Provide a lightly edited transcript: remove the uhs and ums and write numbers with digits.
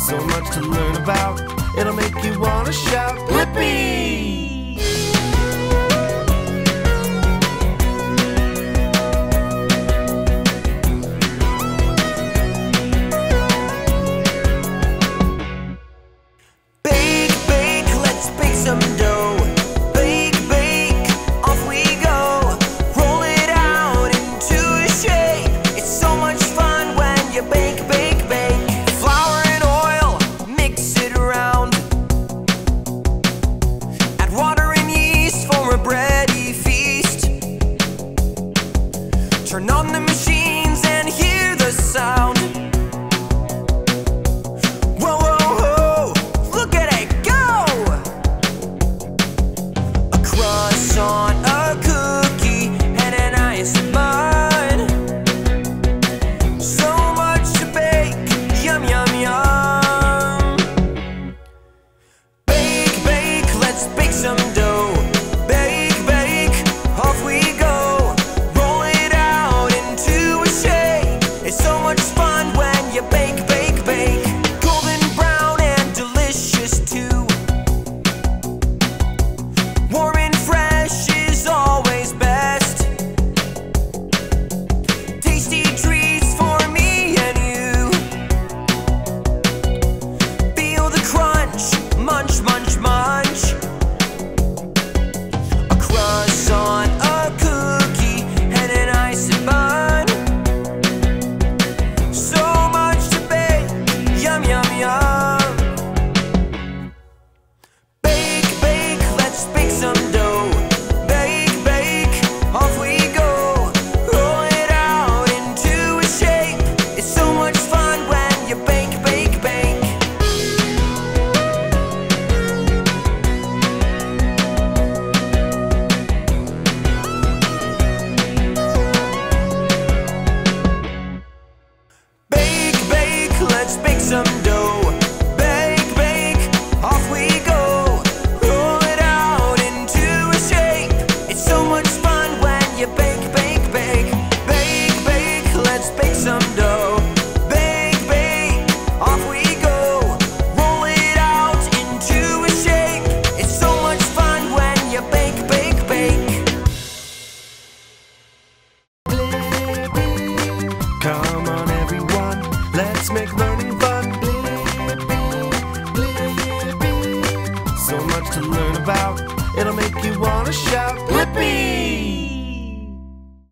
so much to learn about. It'll make you wanna shout, Blippi! Bake, bake, let's bake some dough. Bake, bake, off we go. Roll it out into a shape. It's so much fun when you bake, bake, bake. Flour and oil, mix it around. Add water and yeast for a bready feast. Turn on the machines and hear the sound. Whoa, whoa, whoa, look at it go! A croissant, a cookie, and an ice bun. So much to bake, yum, yum, yum. Bake, bake, let's bake some dough. Bake, bake, off we go. Roll it out into a shape. It's so much fun when you bake, bake, bake. Golden brown and delicious too. Warm and fresh is always best. Tasty treats for me and you. Feel the crunch, munch, munch, munch. A croissant, a cookie, and an ice bun. So much to bake, yum, yum, yum. Bake, bake, let's bake some dough. Bake, bake, off we go. Roll it out into a shape. It's so much fun when you bake, bake, bake. Bake, bake, let's bake some dough. Bake, bake, off we go. Roll it out into a shape. It's so much fun when you bake, bake, bake. Bake, bake, let's bake some dough. Bake, bake, off we go. Roll it out into a shape. It's so much fun when you bake, bake, bake. Come on everyone, let's make the